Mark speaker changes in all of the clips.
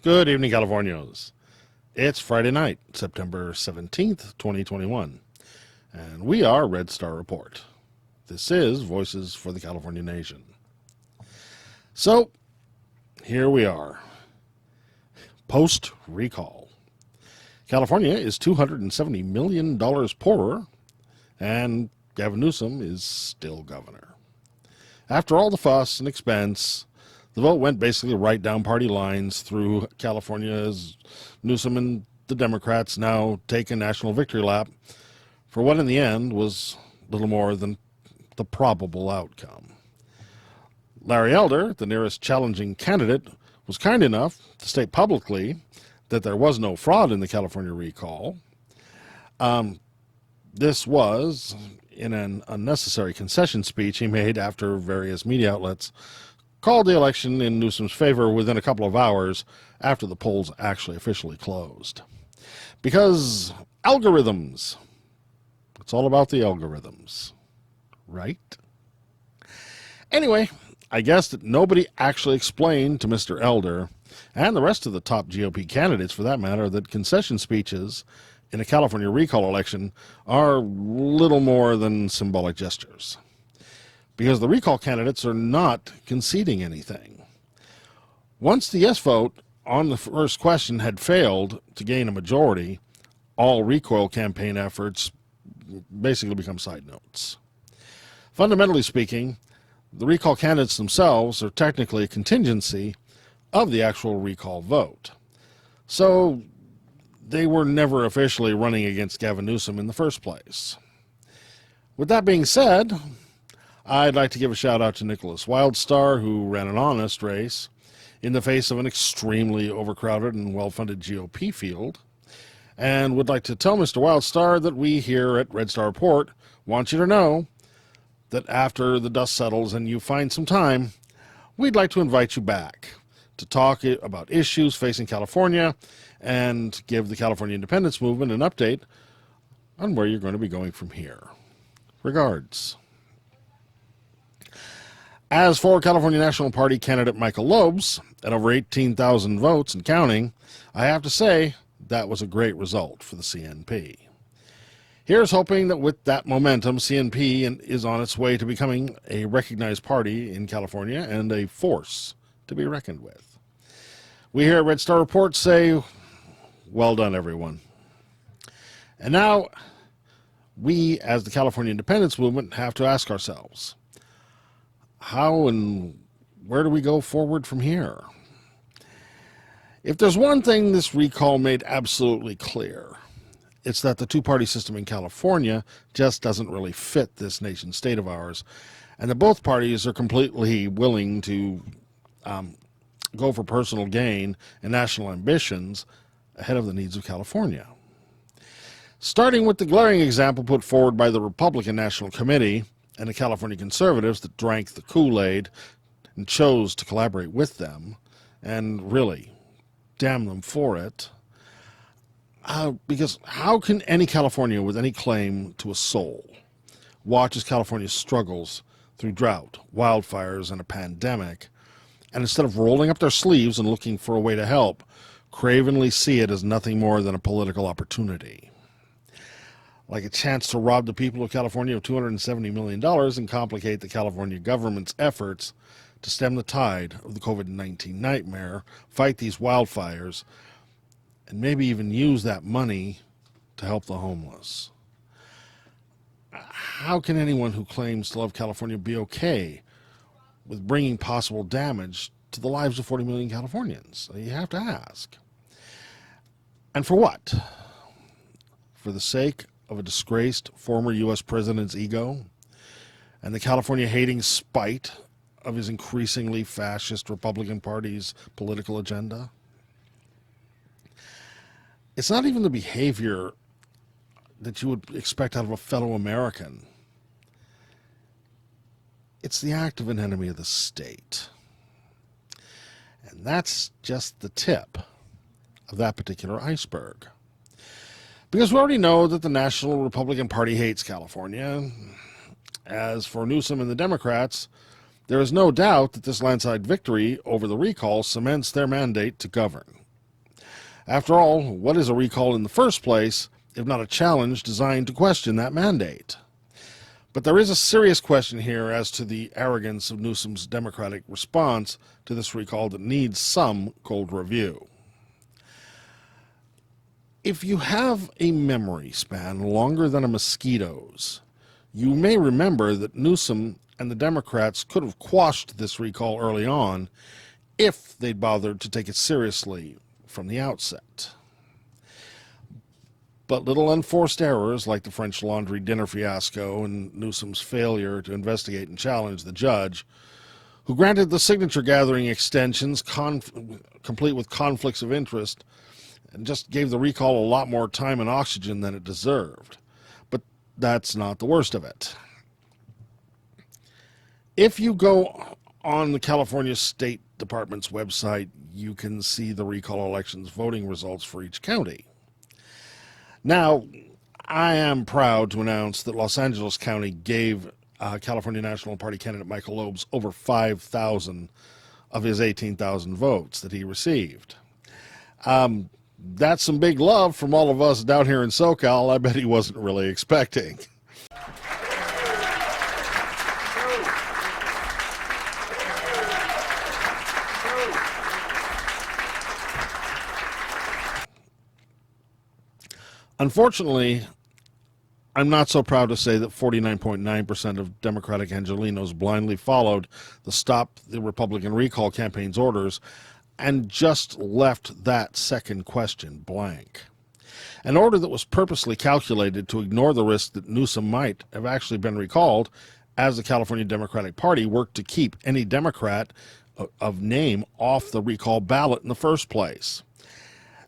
Speaker 1: Good evening, Californians. It's Friday night, September 17th, 2021, and we are Red Star Report. This is Voices for the California Nation. So, here we are. Post-recall. California is $270 million poorer, and Gavin Newsom is still governor. After all the fuss and expense, the vote went basically right down party lines through California as Newsom and the Democrats now take a national victory lap for what in the end was little more than the probable outcome. Larry Elder, the nearest challenging candidate, was kind enough to state publicly that there was no fraud in the California recall. This was in an unnecessary concession speech he made after various media outlets called the election in Newsom's favor within a couple of hours after the polls actually officially closed. Because algorithms. It's all about the algorithms, right? Anyway, I guess that nobody actually explained to Mr. Elder, and the rest of the top GOP candidates for that matter, that concession speeches in a California recall election are little more than symbolic gestures. Because the recall candidates are not conceding anything. Once the yes vote on the first question had failed to gain a majority, all recall campaign efforts basically become side notes. Fundamentally speaking, the recall candidates themselves are technically a contingency of the actual recall vote. So they were never officially running against Gavin Newsom in the first place. With that being said, I'd like to give a shout out to Nicholas Wildstar, who ran an honest race in the face of an extremely overcrowded and well-funded GOP field, and would like to tell Mr. Wildstar that we here at Red Star Report want you to know that after the dust settles and you find some time, we'd like to invite you back to talk about issues facing California and give the California independence movement an update on where you're going to be going from here. Regards. As for California National Party candidate Michael Lobes, at over 18,000 votes and counting, I have to say that was a great result for the CNP. Here's hoping that with that momentum, CNP is on its way to becoming a recognized party in California and a force to be reckoned with. We here at Red Star Report say, well done, everyone. And now, we as the California independence movement have to ask ourselves, how and where do we go forward from here? If there's one thing this recall made absolutely clear, it's that the two-party system in California just doesn't really fit this nation state of ours, and that both parties are completely willing to go for personal gain and national ambitions ahead of the needs of California. Starting with the glaring example put forward by the Republican National Committee and the California conservatives that drank the Kool-Aid and chose to collaborate with them, and really, damn them for it. Because how can any Californian with any claim to a soul watch as California struggles through drought, wildfires, and a pandemic, and instead of rolling up their sleeves and looking for a way to help, cravenly see it as nothing more than a political opportunity? Like a chance to rob the people of California of $270 million and complicate the California government's efforts to stem the tide of the COVID-19 nightmare, fight these wildfires, and maybe even use that money to help the homeless. How can anyone who claims to love California be okay with bringing possible damage to the lives of 40 million Californians? You have to ask. And for what? For the sake of a disgraced former U.S. president's ego and the California-hating spite of his increasingly fascist Republican Party's political agenda? It's not even the behavior that you would expect out of a fellow American. It's the act of an enemy of the state. And that's just the tip of that particular iceberg. Because we already know that the National Republican Party hates California. As for Newsom and the Democrats, there is no doubt that this landslide victory over the recall cements their mandate to govern. After all, what is a recall in the first place, if not a challenge designed to question that mandate? But there is a serious question here as to the arrogance of Newsom's Democratic response to this recall that needs some cold review. If you have a memory span longer than a mosquito's, you may remember that Newsom and the Democrats could have quashed this recall early on if they'd bothered to take it seriously from the outset. But little unforced errors like the French Laundry dinner fiasco and Newsom's failure to investigate and challenge the judge, who granted the signature gathering extensions complete with conflicts of interest, and just gave the recall a lot more time and oxygen than it deserved. But that's not the worst of it. If you go on the California State Department's website, you can see the recall elections voting results for each county. Now, I am proud to announce that Los Angeles County gave California National Party candidate Michael Loebs over 5,000 of his 18,000 votes that he received. That's some big love from all of us down here in SoCal. I bet he wasn't really expecting. Unfortunately, I'm not so proud to say that 49.9% of Democratic Angelenos blindly followed the Stop the Republican Recall campaign's orders and just left that second question blank. An order that was purposely calculated to ignore the risk that Newsom might have actually been recalled, as the California Democratic Party worked to keep any Democrat of name off the recall ballot in the first place.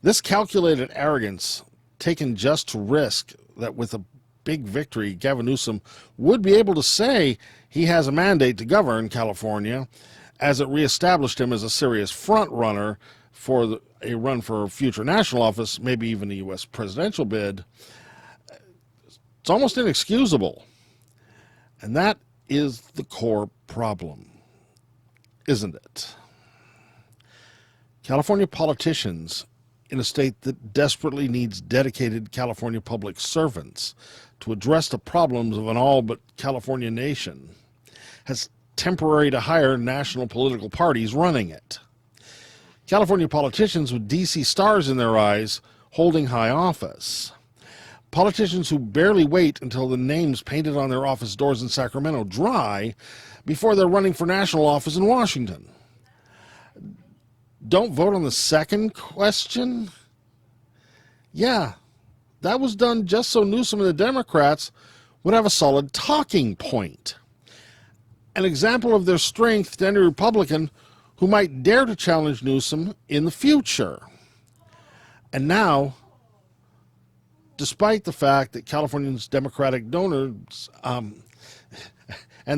Speaker 1: This calculated arrogance, taken just to risk that with a big victory, Gavin Newsom would be able to say he has a mandate to govern California, as it reestablished him as a serious front runner for a run for future national office, maybe even a U.S. presidential bid. It's almost inexcusable. And that is the core problem, isn't it? California politicians, in a state that desperately needs dedicated California public servants to address the problems of an all but California nation, has temporary to hire national political parties running it. California politicians with DC stars in their eyes holding high office. Politicians who barely wait until the names painted on their office doors in Sacramento dry before they're running for national office in Washington. Don't vote on the second question? Yeah, that was done just so Newsom and the Democrats would have a solid talking point. An example of their strength to any Republican who might dare to challenge Newsom in the future. And now, despite the fact that California's Democratic donors and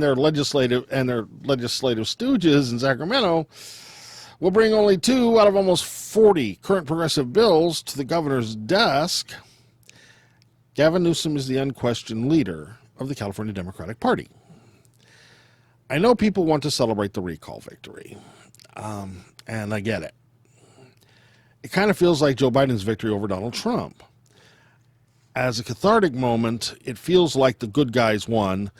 Speaker 1: their legislative stooges in Sacramento will bring only 2 out of almost 40 current progressive bills to the governor's desk, Gavin Newsom is the unquestioned leader of the California Democratic Party. I know people want to celebrate the recall victory, and I get it. It kind of feels like Joe Biden's victory over Donald Trump. As a cathartic moment, it feels like the good guys won,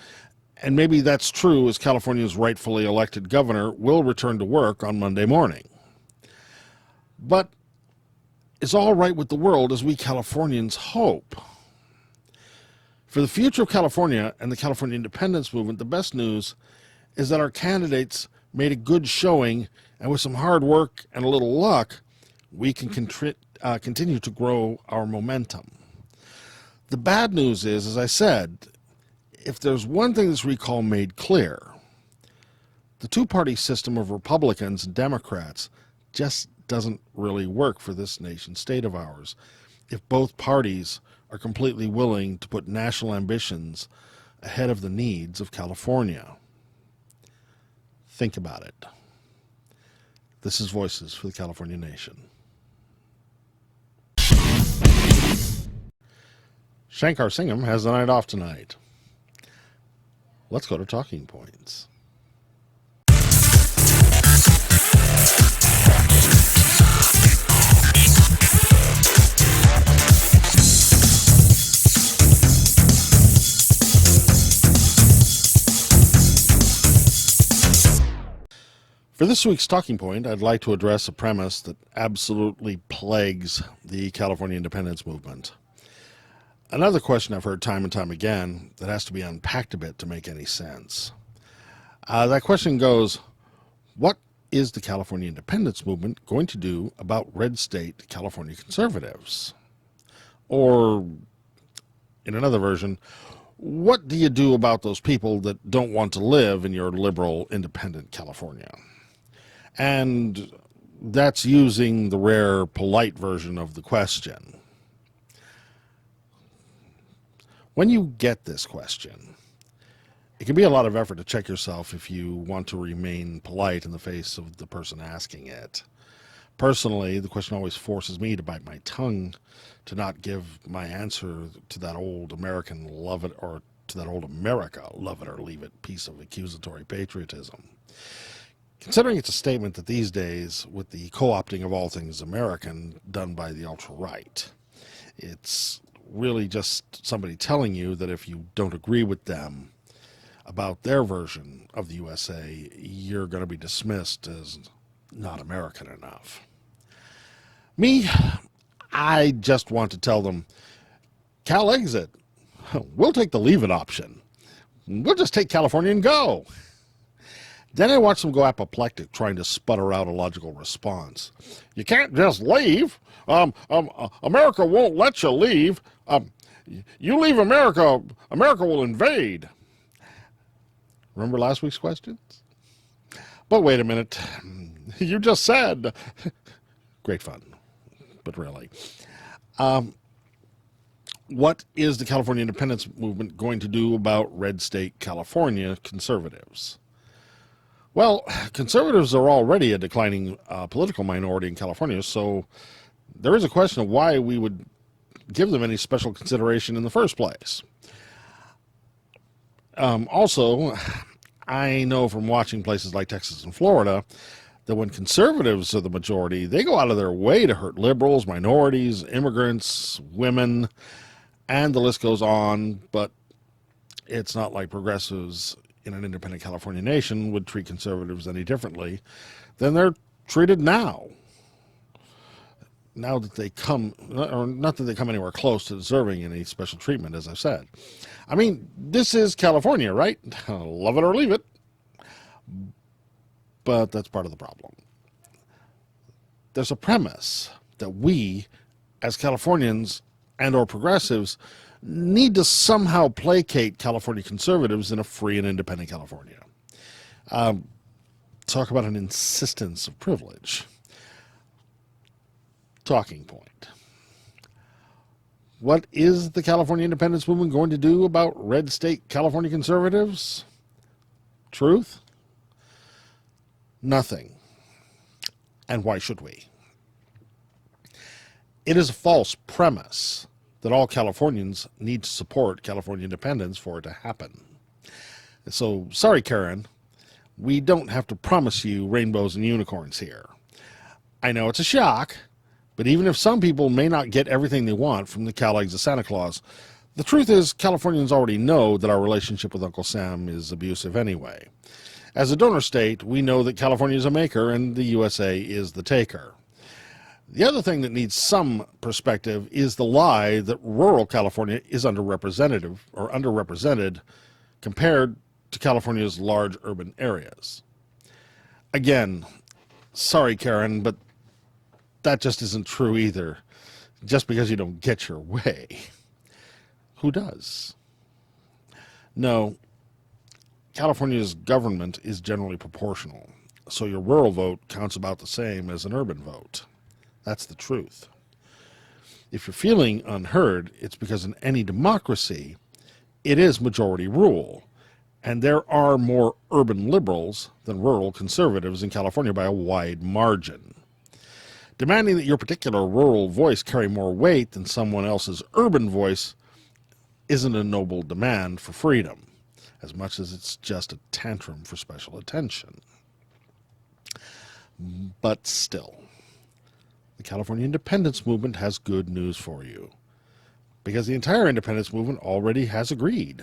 Speaker 1: and maybe that's true as California's rightfully elected governor will return to work on Monday morning. But is all right with the world as we Californians hope? For the future of California and the California independence movement, the best news is that our candidates made a good showing, and with some hard work and a little luck, we can continue to grow our momentum. The bad news is, as I said, if there's one thing this recall made clear, the two-party system of Republicans and Democrats just doesn't really work for this nation state of ours. if both parties are completely willing to put national ambitions ahead of the needs of California. Think about it. This is Voices for the California Nation. Shankar Singham has the night off tonight. Let's go to Talking Points. For this week's Talking Point, I'd like to address a premise that absolutely plagues the California independence movement. Another question I've heard time and time again that has to be unpacked a bit to make any sense. That question goes, what is the California independence movement going to do about red state California conservatives? Or, in another version, what do you do about those people that don't want to live in your liberal, independent California? And that's using the rare, polite version of the question. When you get this question, it can be a lot of effort to check yourself if you want to remain polite in the face of the person asking it. Personally, the question always forces me to bite my tongue to not give my answer to that old American love it, or to that old America love it or leave it piece of accusatory patriotism. Considering it's a statement that these days, with the co-opting of all things American done by the ultra-right, it's really just somebody telling you that if you don't agree with them about their version of the USA, you're going to be dismissed as not American enough. Me, I just want to tell them, CalExit, we'll take the leave it option. We'll just take California and go. Then I watch them go apoplectic trying to sputter out a logical response. You can't just leave. America won't let you leave. You leave America, America will invade. Remember last week's questions? But wait a minute. You just said. Great fun, but really. What is the California independence movement going to do about red state California conservatives? Well, conservatives are already a declining political minority in California, so there is a question of why we would give them any special consideration in the first place. Also, I know from watching places like Texas and Florida that when conservatives are the majority, they go out of their way to hurt liberals, minorities, immigrants, women, and the list goes on, but it's not like progressives in an independent California nation would treat conservatives any differently than they're treated now. Now that they come, or not that they come anywhere close to deserving any special treatment, as I've said. I mean, this is California, right? Love it or leave it. But that's part of the problem. There's a premise that we, as Californians and or progressives, need to somehow placate California conservatives in a free and independent California. Talk about an insistence of privilege. Talking point. What is the California independence movement going to do about red state California conservatives? Truth? Nothing. And why should we? It is a false premise that all Californians need to support California independence for it to happen. So, sorry, Karen, we don't have to promise you rainbows and unicorns here. I know it's a shock, but even if some people may not get everything they want from the CalExit Santa Claus, the truth is Californians already know that our relationship with Uncle Sam is abusive anyway. As a donor state, we know that California is a maker and the USA is the taker. The other thing that needs some perspective is the lie that rural California is underrepresented compared to California's large urban areas. Again, sorry, Karen, but that just isn't true either. Just because you don't get your way. Who does? No, California's government is generally proportional, so your rural vote counts about the same as an urban vote. That's the truth. If you're feeling unheard, it's because in any democracy, it is majority rule. And there are more urban liberals than rural conservatives in California by a wide margin. Demanding that your particular rural voice carry more weight than someone else's urban voice isn't a noble demand for freedom, as much as it's just a tantrum for special attention. But still, the California independence movement has good news for you, because the entire independence movement already has agreed.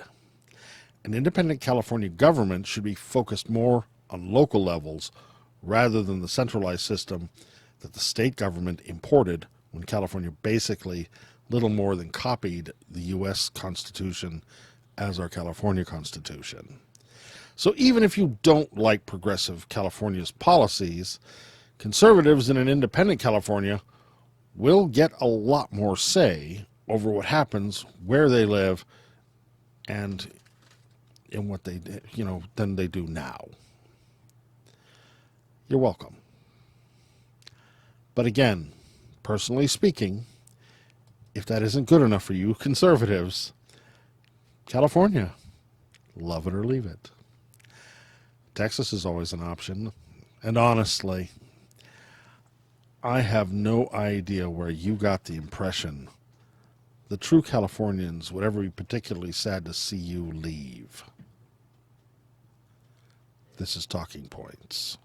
Speaker 1: An independent California government should be focused more on local levels rather than the centralized system that the state government imported when California basically little more than copied the U.S. Constitution as our California Constitution. So even if you don't like progressive California's policies, conservatives in an independent California will get a lot more say over what happens where they live and in what they than they do now. You're welcome. But again, personally speaking, if that isn't good enough for you conservatives, California, love it or leave it. Texas is always an option. And honestly, I have no idea where you got the impression the true Californians would ever be particularly sad to see you leave. This is Talking Points.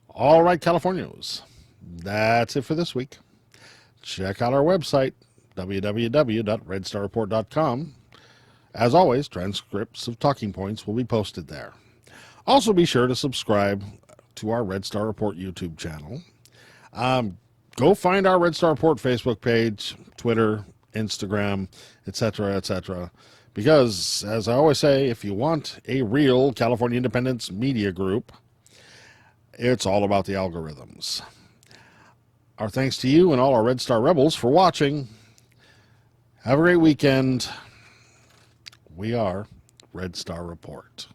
Speaker 1: All right, Californios, that's it for this week. Check out our website, www.redstarreport.com. As always, transcripts of Talking Points will be posted there. Also, be sure to subscribe to our Red Star Report YouTube channel. Go find our Red Star Report Facebook page, Twitter, Instagram, etc., because, as I always say, if you want a real California independence media group, it's all about the algorithms. Our thanks to you and all our Red Star Rebels for watching. Have a great weekend. We are Red Star Report.